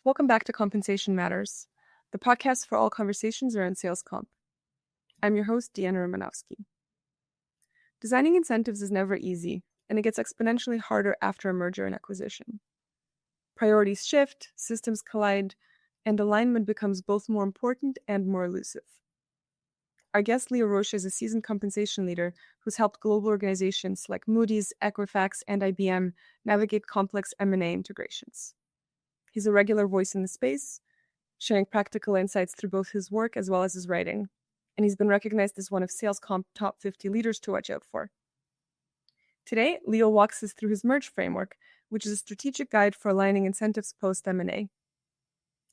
Welcome back to Compensation Matters, the podcast for all conversations around sales comp. I'm your host, Deanna Romanovsky. Designing incentives is never easy, and it gets exponentially harder after a merger and acquisition. Priorities shift, systems collide, and alignment becomes both more important and more elusive. Our guest, Leo Rocha, is a seasoned compensation leader who's helped global organizations like Moody's, Equifax, and IBM navigate complex M&A integrations. He's a regular voice in the space, sharing practical insights through both his work as well as his writing, and he's been recognized as one of Sales Comp top 50 leaders to watch out for. Today, Leo walks us through his merge framework, which is a strategic guide for aligning incentives post-M&A.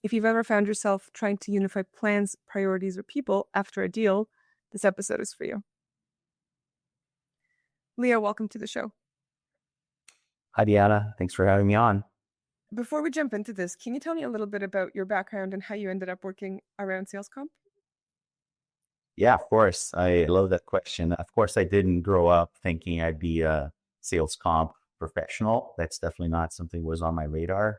If you've ever found yourself trying to unify plans, priorities, or people after a deal, this episode is for you. Leo, welcome to the show. Hi, Deanna. Thanks for having me on. Before we jump into this, can you tell me a little bit about your background and how you ended up working around sales comp? Yeah, of course. I love that question. Of course, I didn't grow up thinking I'd be a sales comp professional. That's definitely not something that was on my radar.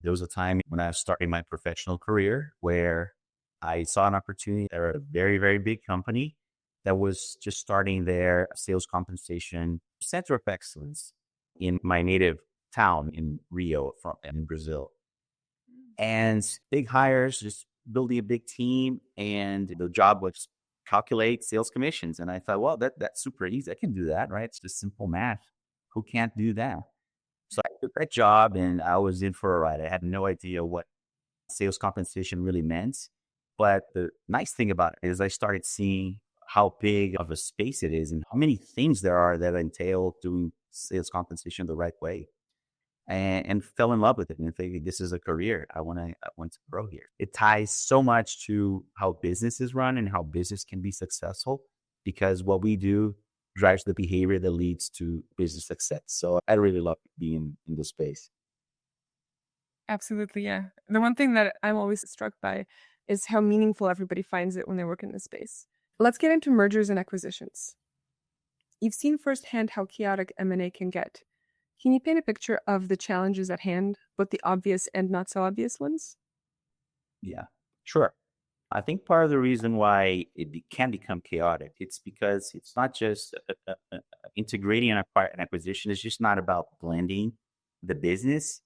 There was a time when I was starting my professional career where I saw an opportunity at a very, very big company that was just starting their sales compensation center of excellence in my native town in Rio in Brazil. And big hires, just building a big team, and the job was calculate sales commissions. And I thought, well, that's super easy. I can do that, right? It's just simple math. Who can't do that? So I took that job and I was in for a ride. I had no idea what sales compensation really meant. But the nice thing about it is I started seeing how big of a space it is and how many things there are that entail doing sales compensation the right way. And fell in love with it and thinking this is a career. I want to grow here. It ties so much to how business is run and how business can be successful, because what we do drives the behavior that leads to business success. So I really love being in this space. Absolutely, yeah. The one thing that I'm always struck by is how meaningful everybody finds it when they work in this space. Let's get into mergers and acquisitions. You've seen firsthand how chaotic M&A can get. Can you paint a picture of the challenges at hand, both the obvious and not so obvious ones? Yeah, sure. I think part of the reason why can become chaotic, it's because it's not just integrating an acquisition. It's just not about blending the business,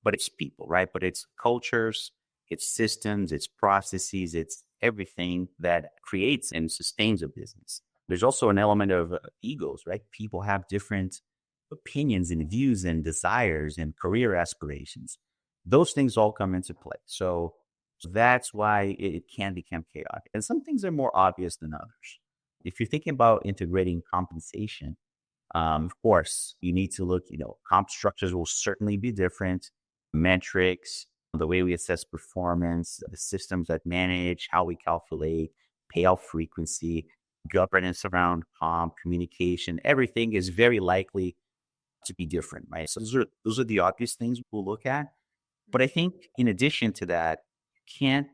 but it's people, right? But it's cultures, it's systems, it's processes, it's everything that creates and sustains a business. There's also an element of egos, right? People have different opinions and views and desires and career aspirations. Those things all come into play. So that's why it can become chaotic. And some things are more obvious than others. If you're thinking about integrating compensation, of course, you need to look, comp structures will certainly be different. Metrics, the way we assess performance, the systems that manage, how we calculate, payout frequency, governance around comp, communication, everything is very likely to be different, right? So those are the obvious things we'll look at. But I think in addition to that, you can't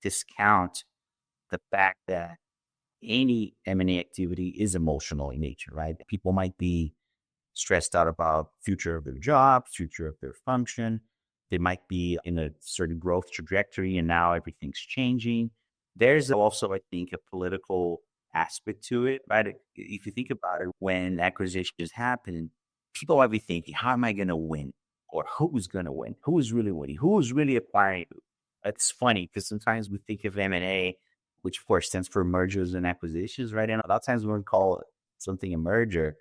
discount the fact that any M&A activity is emotional in nature, right? People might be stressed out about future of their job, future of their function. They might be in a certain growth trajectory and now everything's changing. There's also, I think, a political aspect to it, right? If you think about it, when acquisitions happen, people might be thinking, how am I going to win? Or who's going to win? Who is really winning? Who is really acquiring who? It's funny because sometimes we think of M&A, which of course stands for mergers and acquisitions, right? And a lot of times when we call something a merger,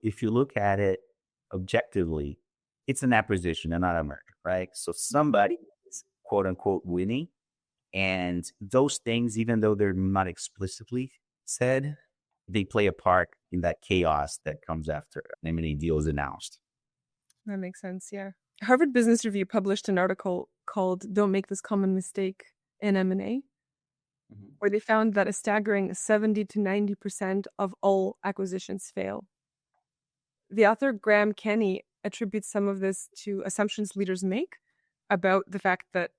if you look at it objectively, it's an acquisition and not a merger, right? So somebody is quote unquote winning. And those things, even though they're not explicitly said, they play a part in that chaos that comes after an M&A deal is announced. That makes sense, yeah. Harvard Business Review published an article called Don't Make This Common Mistake in M&A, where they found that a staggering 70 to 90% of all acquisitions fail. The author Graham Kenny attributes some of this to assumptions leaders make about the fact that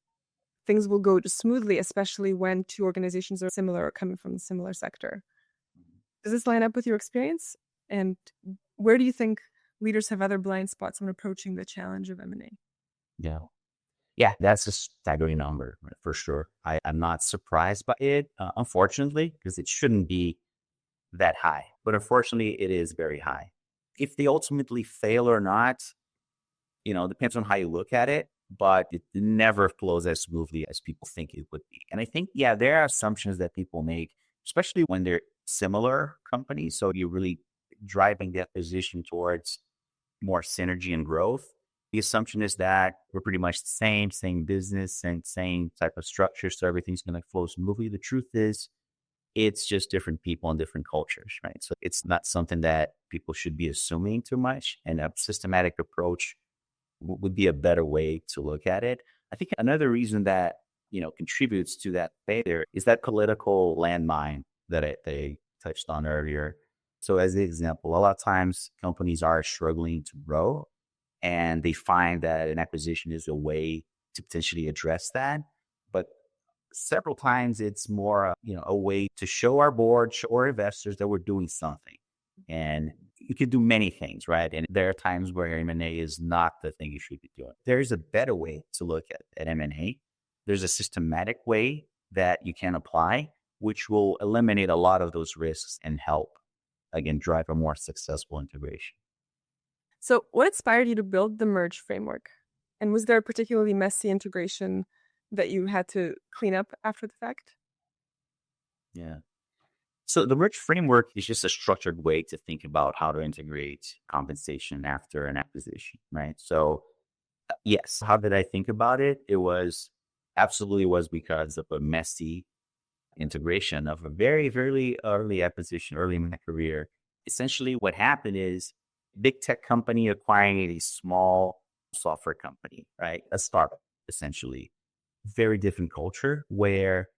things will go smoothly, especially when two organizations are similar or coming from a similar sector. Does this line up with your experience? And where do you think leaders have other blind spots when approaching the challenge of M&A? Yeah. Yeah, that's a staggering number for sure. I'm not surprised by it, unfortunately, because it shouldn't be that high. But unfortunately, it is very high. If they ultimately fail or not, depends on how you look at it, but it never flows as smoothly as people think it would be. And I think, yeah, there are assumptions that people make, especially when they're similar companies. So you're really driving that position towards more synergy and growth. The assumption is that we're pretty much the same business and same type of structure. So everything's going to flow smoothly. The truth is, it's just different people and different cultures, right? So it's not something that people should be assuming too much. And a systematic approach would be a better way to look at it. I think another reason that, contributes to that failure is that political landmine that they touched on earlier. So as the example, a lot of times companies are struggling to grow and they find that an acquisition is a way to potentially address that. But several times it's more, a way to show our board, show our investors that we're doing something. And you can do many things, right? And there are times where M&A is not the thing you should be doing. There's a better way to look at M&A. There's a systematic way that you can apply, which will eliminate a lot of those risks and help, again, drive a more successful integration. So, what inspired you to build the merge framework? And was there a particularly messy integration that you had to clean up after the fact? Yeah. So the merge framework is just a structured way to think about how to integrate compensation after an acquisition, right? So yes, how did I think about it? It was absolutely was because of a messy integration of a very, very early acquisition, early in my career. Essentially what happened is big tech company acquiring a small software company, right? A startup, essentially. Very different culture where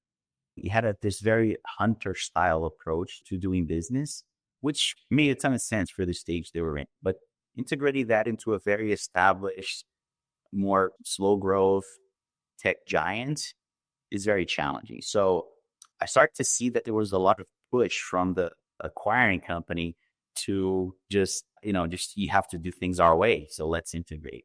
he had this very hunter style approach to doing business, which made a ton of sense for the stage they were in. But integrating that into a very established, more slow growth tech giant is very challenging. So I started to see that there was a lot of push from the acquiring company to just you have to do things our way. So let's integrate.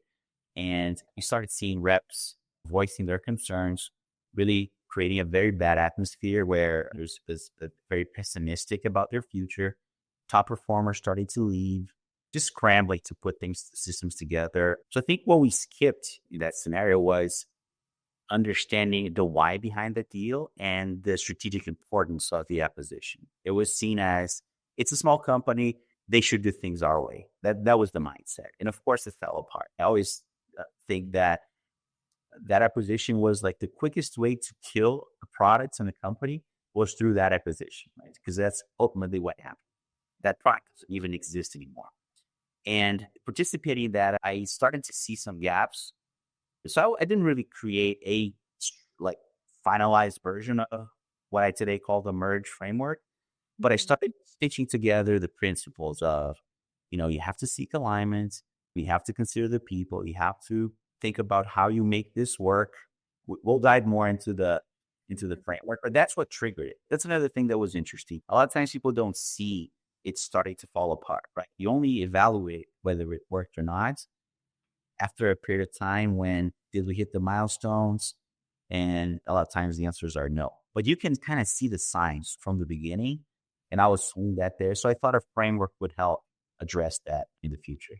And we started seeing reps voicing their concerns, really creating a very bad atmosphere where there's this very pessimistic about their future. Top performers started to leave, just scrambling to put systems together. So I think what we skipped in that scenario was understanding the why behind the deal and the strategic importance of the acquisition. It was seen as it's a small company, they should do things our way. That was the mindset. And of course it fell apart. I always think that acquisition was like the quickest way to kill the products and the company was through that acquisition, right? Because that's ultimately what happened. That product doesn't even exist anymore. And participating in that, I started to see some gaps. So I didn't really create a like finalized version of what I today call the merge framework, but I started stitching together the principles of, you have to seek alignment, you have to consider the people, you have to think about how you make this work. We'll dive more into the framework, but that's what triggered it. That's another thing that was interesting. A lot of times people don't see it starting to fall apart, right? You only evaluate whether it worked or not after a period of time when did we hit the milestones? And a lot of times the answers are no. But you can kind of see the signs from the beginning. And I was seeing that there. So I thought a framework would help address that in the future.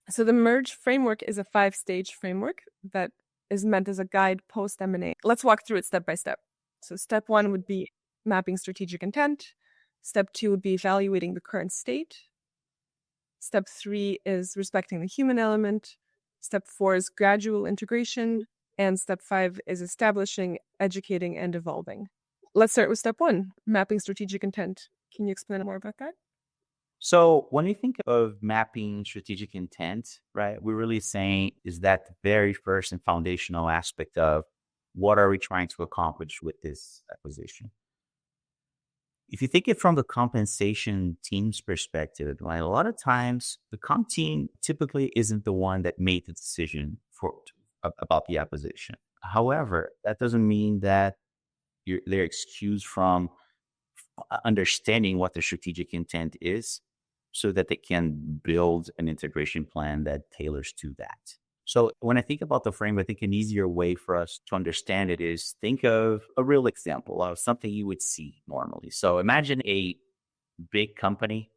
So the merge framework is a 5-stage framework that is meant as a guide post M&A. Let's walk through it step by step. So step 1 would be mapping strategic intent. Step 2 would be evaluating the current state. Step 3 is respecting the human element. Step 4 is gradual integration. And step 5 is establishing, educating, and evolving. Let's start with step 1, mapping strategic intent. Can you explain more about that? So when we think of mapping strategic intent, right, we're really saying is that the very first and foundational aspect of what are we trying to accomplish with this acquisition? If you think it from the compensation team's perspective, like a lot of times the comp team typically isn't the one that made the decision about the acquisition. However, that doesn't mean that they're excused from understanding what the strategic intent is so that they can build an integration plan that tailors to that. So when I think about the frame, I think an easier way for us to understand it is think of a real example of something you would see normally. So imagine a big company.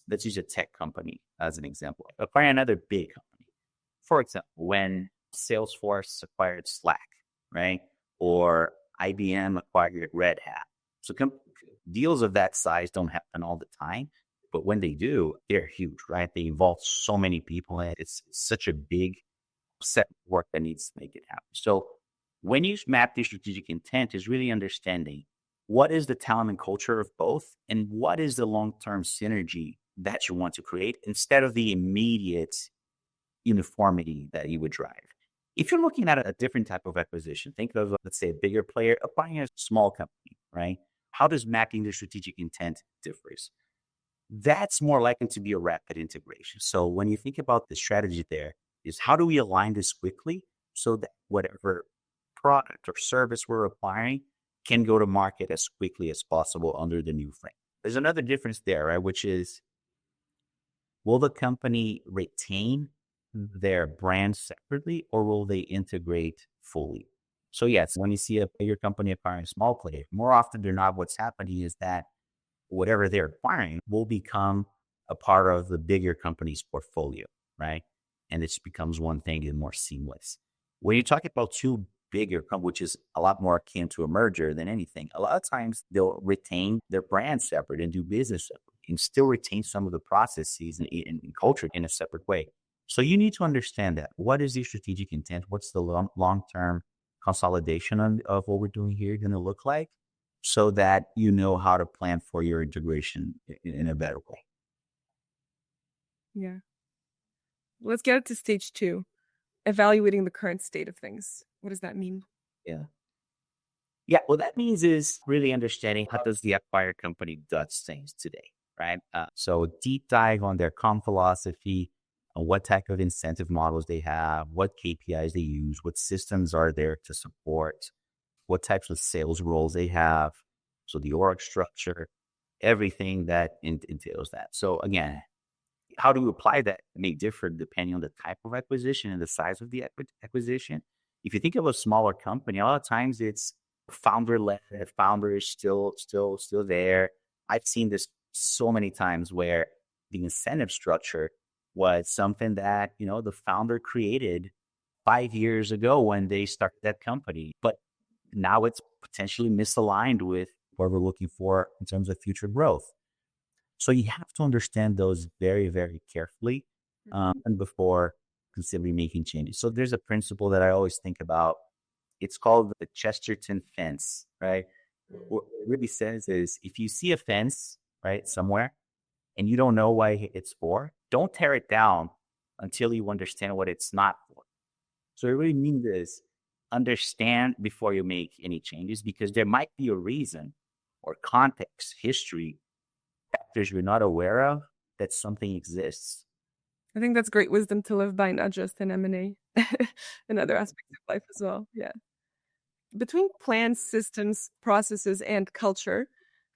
Let's use a tech company as an example. Acquire another big company. For example, when Salesforce acquired Slack, right? Or IBM acquired Red Hat. So deals of that size don't happen all the time, but when they do, they're huge, right? They involve so many people, and it's such a big set of work that needs to make it happen. So when you map the strategic intent, is really understanding what is the talent and culture of both, and what is the long-term synergy that you want to create instead of the immediate uniformity that you would drive. If you're looking at a different type of acquisition, think of, let's say, a bigger player acquiring a small company, right? How does mapping the strategic intent differs? That's more likely to be a rapid integration. So when you think about the strategy there, is how do we align this quickly so that whatever product or service we're acquiring can go to market as quickly as possible under the new frame. There's another difference there, right? Which is, will the company retain their brand separately or will they integrate fully? So yes, when you see a bigger company acquiring a small player, more often than not, what's happening is that whatever they're acquiring will become a part of the bigger company's portfolio, right? And it becomes one thing and more seamless. When you talk about two bigger companies, which is a lot more akin to a merger than anything, a lot of times they'll retain their brand separate and do business separate and still retain some of the processes and culture in a separate way. So you need to understand that. What is the strategic intent? What's the long-term consolidation of what we're doing here going to look like? So that you know how to plan for your integration in a better way. Yeah. Let's get it to stage 2, evaluating the current state of things. What does that mean? Yeah. Yeah. What that means is really understanding how does the acquired company does things today, right? So deep dive on their comp philosophy, on what type of incentive models they have, what KPIs they use, what systems are there to support, what types of sales roles they have. So the org structure, everything that entails that. So again, how do we apply that may differ depending on the type of acquisition and the size of the acquisition. If you think of a smaller company, a lot of times it's founder led, founder is still there. I've seen this so many times where the incentive structure was something that, the founder created 5 years ago when they started that company, but now it's potentially misaligned with what we're looking for in terms of future growth. So you have to understand those very, very carefully and before considering making changes. So there's a principle that I always think about. It's called the Chesterton fence, right? What it really says is if you see a fence, right, somewhere, and you don't know why it's for, don't tear it down until you understand what it's not for. So it really means this, understand before you make any changes, because there might be a reason or context, history, factors you're not aware of that something exists. I think that's great wisdom to live by, not just in M&A, in other aspects of life as well. Yeah. Between plans, systems, processes, and culture,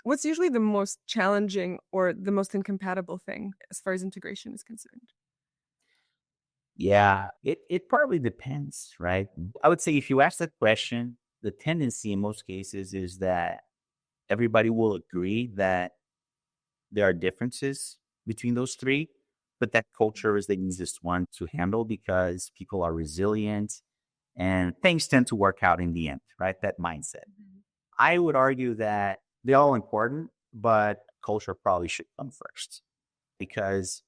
what's usually the most challenging or the most incompatible thing as far as integration is concerned? Yeah, it probably depends, right? I would say if you ask that question, the tendency in most cases is that everybody will agree that there are differences between those three, but that culture is the easiest one to handle because people are resilient and things tend to work out in the end, right? That mindset. I would argue that they're all important, but culture probably should come first because,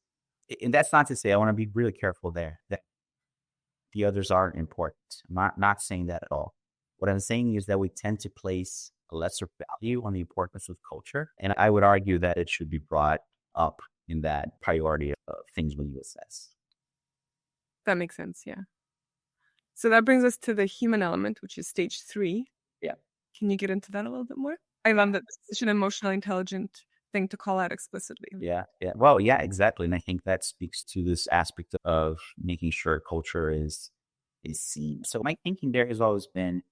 and that's not to say, I want to be really careful there that the others aren't important. I'm not saying that at all. What I'm saying is that we tend to place a lesser value on the importance of culture. And I would argue that it should be brought up in that priority of things when you assess. That makes sense. Yeah. So that brings us to the human element, which is stage 3. Yeah. Can you get into that a little bit more? I love that this is such an emotionally intelligent thing to call out explicitly. Yeah. Yeah. Well, yeah, exactly. And I think that speaks to this aspect of making sure culture is seen. So my thinking there has always been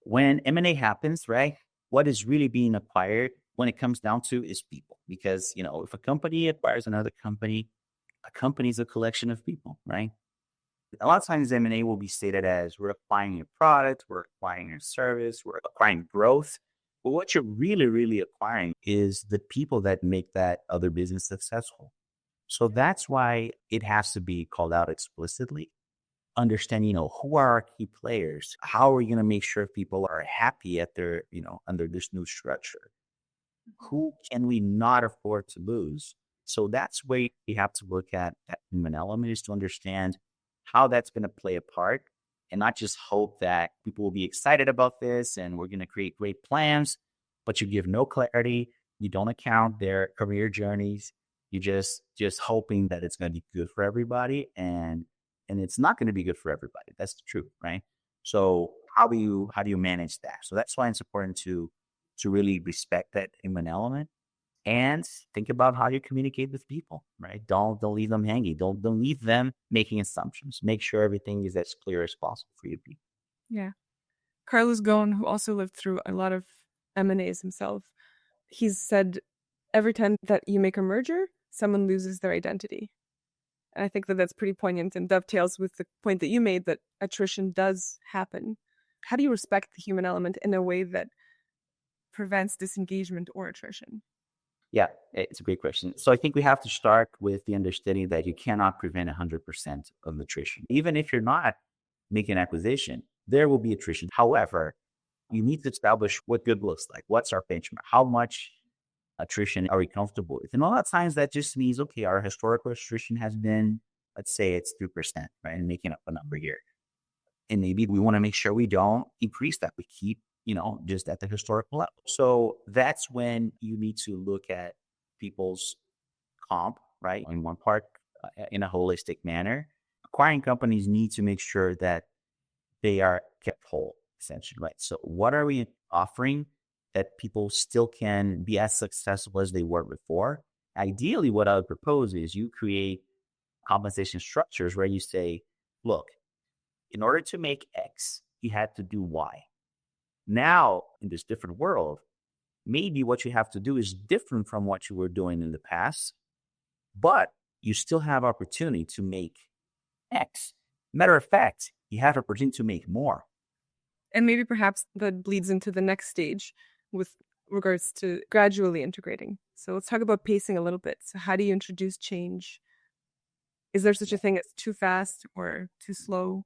when M&A happens, right? What is really being acquired when it comes down to is people. Because, if a company acquires another company, a company is a collection of people, right? A lot of times M&A will be stated as we're acquiring a product, we're acquiring a service, we're acquiring growth. But what you're really, really acquiring is the people that make that other business successful. So that's why it has to be called out explicitly. Understand, who are our key players? How are we going to make sure people are happy at their, under this new structure? Who can we not afford to lose? So that's where you have to look at that human element, is to understand how that's going to play a part, and not just hope that people will be excited about this and we're going to create great plans, but you give no clarity. You don't account their career journeys. You just hoping that it's going to be good for everybody, and it's not going to be good for everybody. That's the truth, right? So how do you manage that? So that's why it's important to really respect that human element and think about how you communicate with people, right? Don't leave them hanging. Don't leave them making assumptions. Make sure everything is as clear as possible for you people. Yeah. Carlos Ghosn, who also lived through a lot of M&As himself, he's said every time that you make a merger, someone loses their identity. And I think that that's pretty poignant and dovetails with the point that you made that attrition does happen. How do you respect the human element in a way that prevents disengagement or attrition? Yeah, it's a great question. So I think we have to start with the understanding that you cannot prevent 100% of attrition. Even if you're not making an acquisition, there will be attrition. However, you need to establish what good looks like. What's our benchmark? How much attrition are we comfortable with? And a lot of times that just means, okay, our historical attrition has been, let's say it's 3%, right? And making up a number here. And maybe we want to make sure we don't increase that. We keep, just at the historical level. So that's when you need to look at people's comp, right? In one part, in a holistic manner. Acquiring companies need to make sure that they are kept whole, essentially, right? So what are we offering that people still can be as successful as they were before? Ideally, what I would propose is you create compensation structures where you say, look, in order to make X, you had to do Y. Now, in this different world, maybe what you have to do is different from what you were doing in the past, but you still have opportunity to make X. Matter of fact, you have opportunity to make more. And maybe perhaps that bleeds into the next stage with regards to gradually integrating. So let's talk about pacing a little bit. So how do you introduce change? Is there such a thing as too fast or too slow?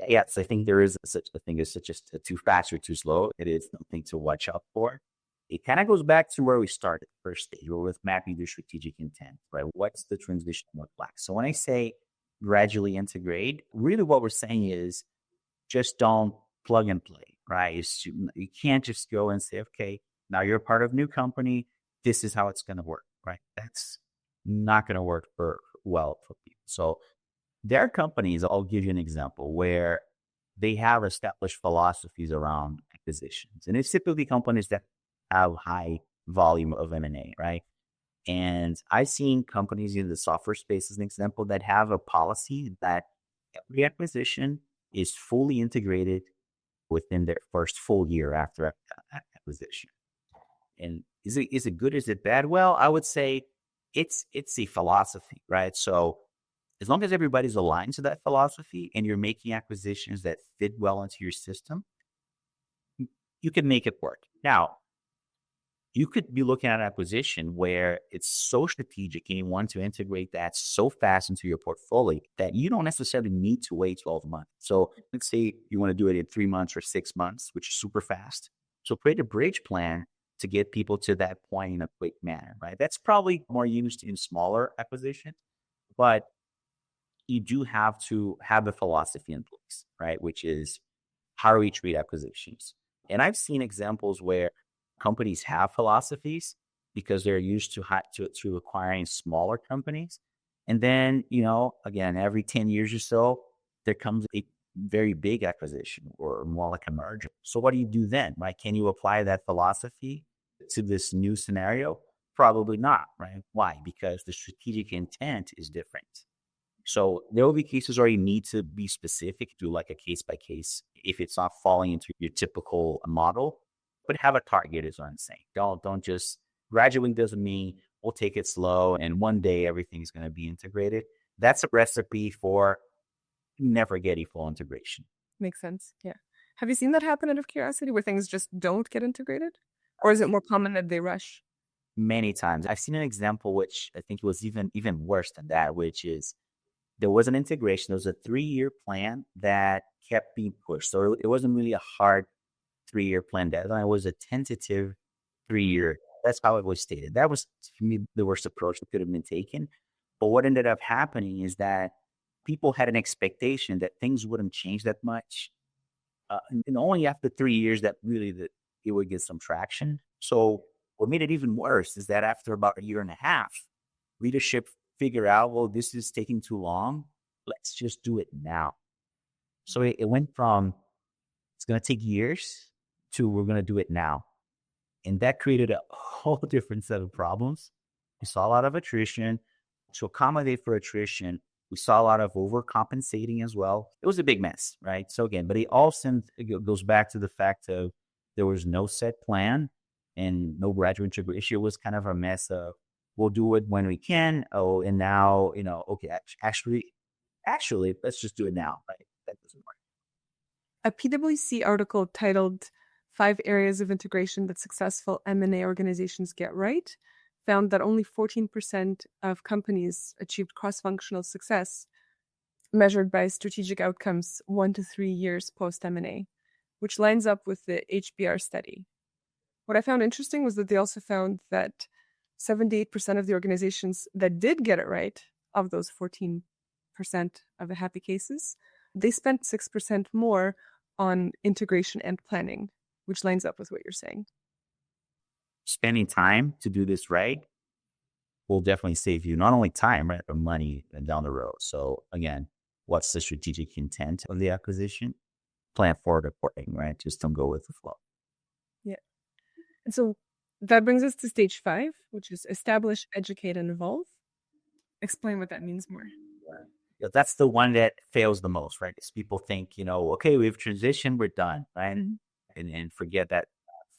Yes, I think there is such a thing as too fast or too slow. It is something to watch out for. It kind of goes back to where we started, first stage, where with mapping the strategic intent, right? What's the transition look like? So when I say gradually integrate, really what we're saying is just don't plug and play, right? You can't just go and say, okay, now you're part of a new company. This is how it's going to work, right? That's not going to work well for people. So there are companies, I'll give you an example, where they have established philosophies around acquisitions. And it's typically companies that have high volume of M&A, right? And I've seen companies in the software space, as an example, that have a policy that every acquisition is fully integrated within their first full year after acquisition. And is it good? Is it bad? Well, I would say it's a philosophy, right? So as long as everybody's aligned to that philosophy and you're making acquisitions that fit well into your system, you can make it work. Now, you could be looking at an acquisition where it's so strategic and you want to integrate that so fast into your portfolio that you don't necessarily need to wait 12 months. So let's say you want to do it in 3 months or 6 months, which is super fast. So create a bridge plan to get people to that point in a quick manner, right? That's probably more used in smaller acquisitions, but you do have to have a philosophy in place, right? Which is how do we treat acquisitions? And I've seen examples where companies have philosophies because they're used to acquiring smaller companies. And then, again, every 10 years or so, there comes a very big acquisition or more like a merger. So what do you do then, right? Can you apply that philosophy to this new scenario? Probably not, right? Why? Because the strategic intent is different. So there will be cases where you need to be specific, do like a case by case if it's not falling into your typical model, but have a target is what I'm saying. Don't just graduating doesn't mean we'll take it slow and one day everything's going to be integrated. That's a recipe for never getting full integration. Makes sense. Yeah. Have you seen that happen out of curiosity where things just don't get integrated? Or is it more common that they rush? Many times. I've seen an example which I think was even worse than that, which is there was an integration. There was a 3-year plan that kept being pushed. So it wasn't really a hard 3-year plan deadline. It was a tentative 3-year. That's how it was stated. That was, for me, the worst approach that could have been taken. But what ended up happening is that people had an expectation that things wouldn't change that much. And only after 3 years that really that it would get some traction. So what made it even worse is that after about a year and a half, leadership figured out, well, this is taking too long. Let's just do it now. So it went from it's going to take years to we're going to do it now. And that created a whole different set of problems. We saw a lot of attrition. To accommodate for attrition, we saw a lot of overcompensating as well. It was a big mess, right? So again, but it all goes back to the fact of there was no set plan and no gradual integration. It was kind of a mess of we'll do it when we can. Oh, and now, okay, actually, let's just do it now. Right? That doesn't work. A PwC article titled 5 Areas of Integration That Successful M&A Organizations Get Right found that only 14% of companies achieved cross-functional success measured by strategic outcomes 1 to 3 years post-M&A, which lines up with the HBR study. What I found interesting was that they also found that 78% of the organizations that did get it right, of those 14% of the happy cases, they spent 6% more on integration and planning, which lines up with what you're saying. Spending time to do this right will definitely save you not only time, right, but money down the road. So again, what's the strategic intent of the acquisition? Plan forward according, right? Just don't go with the flow. Yeah. And so that brings us to stage 5, which is establish, educate, and evolve. Explain what that means more. That's the one that fails the most, right? Because people think, okay, we've transitioned, we're done, right? Mm-hmm. And forget that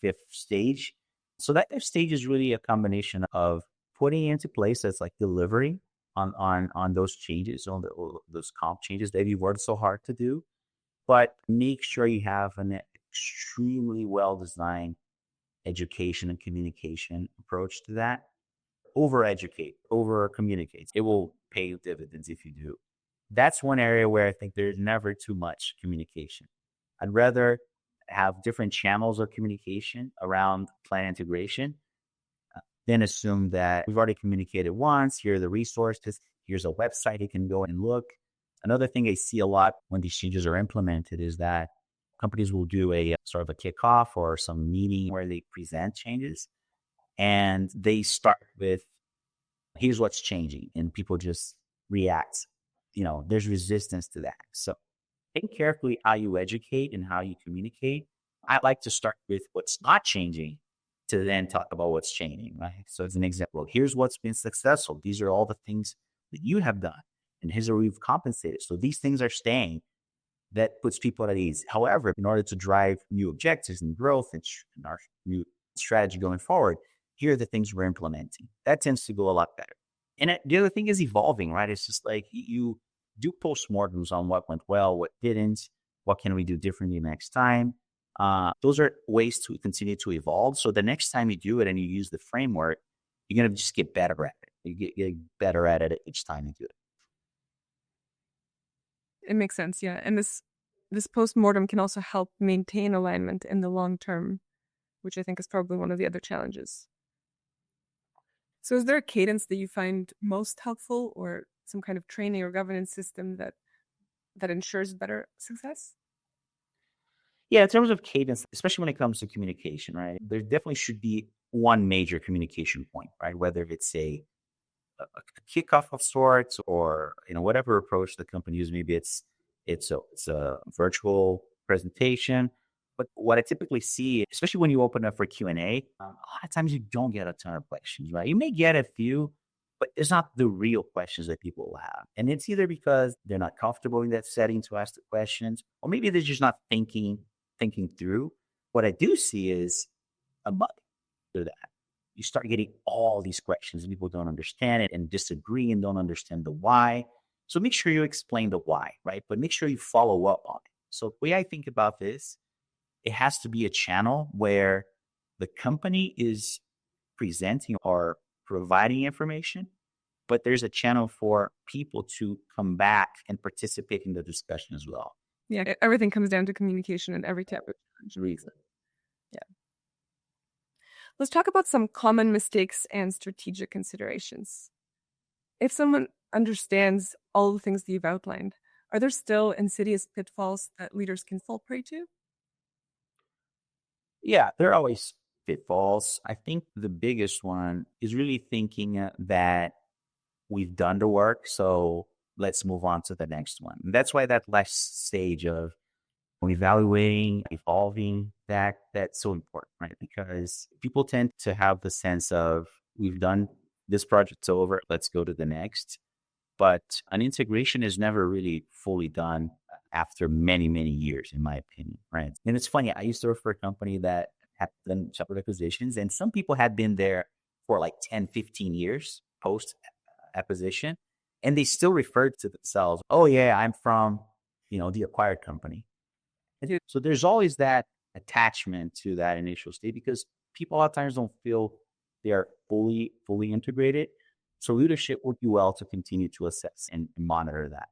5th stage. So that 5th stage is really a combination of putting into place that's like delivery on those changes, on those comp changes that you worked so hard to do. But make sure you have an extremely well-designed education and communication approach to that. Over-educate, over-communicate. It will pay you dividends if you do. That's one area where I think there's never too much communication. I'd rather have different channels of communication around plan integration than assume that we've already communicated once. Here are the resources. Here's a website you can go and look. Another thing I see a lot when these changes are implemented is that companies will do a sort of a kickoff or some meeting where they present changes. And they start with, here's what's changing. And people just react. There's resistance to that. So think carefully how you educate and how you communicate. I like to start with what's not changing to then talk about what's changing, right? So as an example, here's what's been successful. These are all the things that you have done. And here's where we've compensated. So these things are staying. That puts people at ease. However, in order to drive new objectives and growth and our new strategy going forward, here are the things we're implementing. That tends to go a lot better. And the other thing is evolving, right? It's just like you do postmortems on what went well, what didn't, what can we do differently next time. Those are ways to continue to evolve. So the next time you do it and you use the framework, you're going to just get better at it. You get better at it each time you do it. It makes sense, yeah. And this postmortem can also help maintain alignment in the long term, which I think is probably one of the other challenges. So is there a cadence that you find most helpful, or some kind of training or governance system that ensures better success? Yeah, in terms of cadence, especially when it comes to communication, right? There definitely should be one major communication point, right? Whether it's a kickoff of sorts or whatever approach the company uses. Maybe it's a virtual presentation. But what I typically see, especially when you open up for Q&A, a lot of times you don't get a ton of questions, right? You may get a few, but it's not the real questions that people will have. And it's either because they're not comfortable in that setting to ask the questions, or maybe they're just not thinking through. What I do see is a month after that, you start getting all these questions and people don't understand it and disagree and don't understand the why. So make sure you explain the why, right? But make sure you follow up on it. So the way I think about this, it has to be a channel where the company is presenting or providing information, but there's a channel for people to come back and participate in the discussion as well. Yeah, everything comes down to communication in every type of Reason. Yeah. Let's talk about some common mistakes and strategic considerations. If someone understands all the things that you've outlined, are there still insidious pitfalls that leaders can fall prey to? Yeah, there are always pitfalls. I think the biggest one is really thinking that we've done the work, so let's move on to the next one. And that's why that last stage of evaluating, evolving, that's so important, right? Because people tend to have the sense of we've done this project's over, let's go to the next. But an integration is never really fully done after many, many years, in my opinion, right? And it's funny, I used to work for a company that had done separate acquisitions, and some people had been there for like 10, 15 years post acquisition, and they still referred to themselves, oh yeah, I'm from, the acquired company. So there's always that attachment to that initial state because people a lot of times don't feel they are fully integrated. So leadership would do well to continue to assess and monitor that.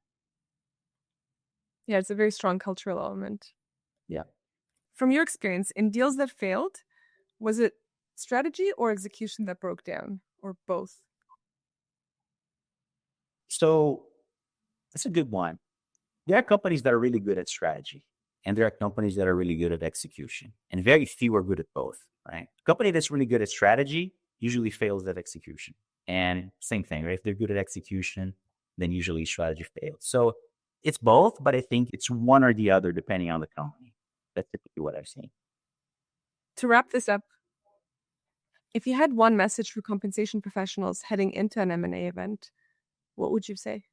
Yeah, it's a very strong cultural element. Yeah. From your experience, in deals that failed, was it strategy or execution that broke down, or both? So that's a good one. There are companies that are really good at strategy, and there are companies that are really good at execution, and very few are good at both, right? A company that's really good at strategy usually fails at execution. And same thing, right? If they're good at execution, then usually strategy fails. So it's both, but I think it's one or the other depending on the company. That's typically what I've seen. To wrap this up, if you had one message for compensation professionals heading into an M&A event, what would you say?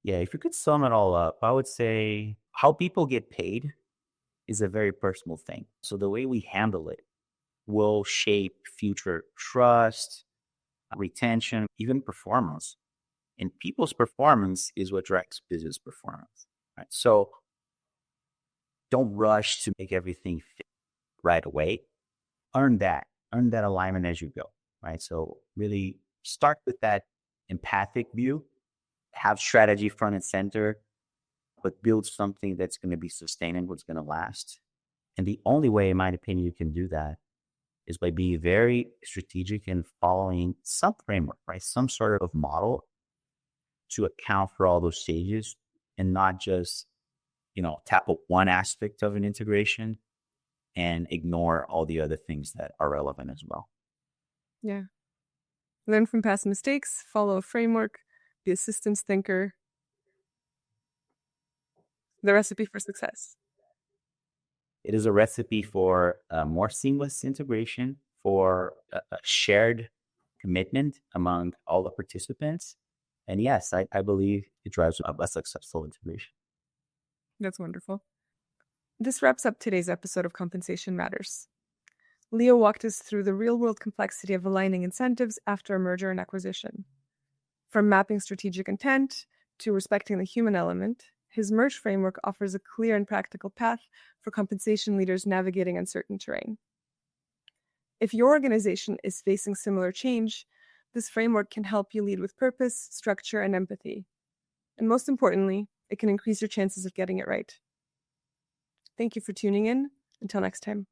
Yeah, if you could sum it all up, I would say how people get paid is a very personal thing. So the way we handle it will shape future trust, retention, even performance. And people's performance is what drives business performance. Right? So don't rush to make everything fit right away. Earn that alignment as you go. Right. So really start with that empathic view, have strategy front and center, but build something that's going to be sustainable, it's going to last. And the only way, in my opinion, you can do that is by being very strategic and following some framework, right? Some sort of model to account for all those stages and not just, tackle one aspect of an integration and ignore all the other things that are relevant as well. Yeah. Learn from past mistakes, follow a framework, be a systems thinker. The recipe for success. It is a recipe for a more seamless integration, for a shared commitment among all the participants. And yes, I believe it drives a successful integration. That's wonderful. This wraps up today's episode of Compensation Matters. Leo walked us through the real-world complexity of aligning incentives after a merger and acquisition. From mapping strategic intent to respecting the human element, his merge framework offers a clear and practical path for compensation leaders navigating uncertain terrain. If your organization is facing similar change, this framework can help you lead with purpose, structure, and empathy. And most importantly, it can increase your chances of getting it right. Thank you for tuning in. Until next time.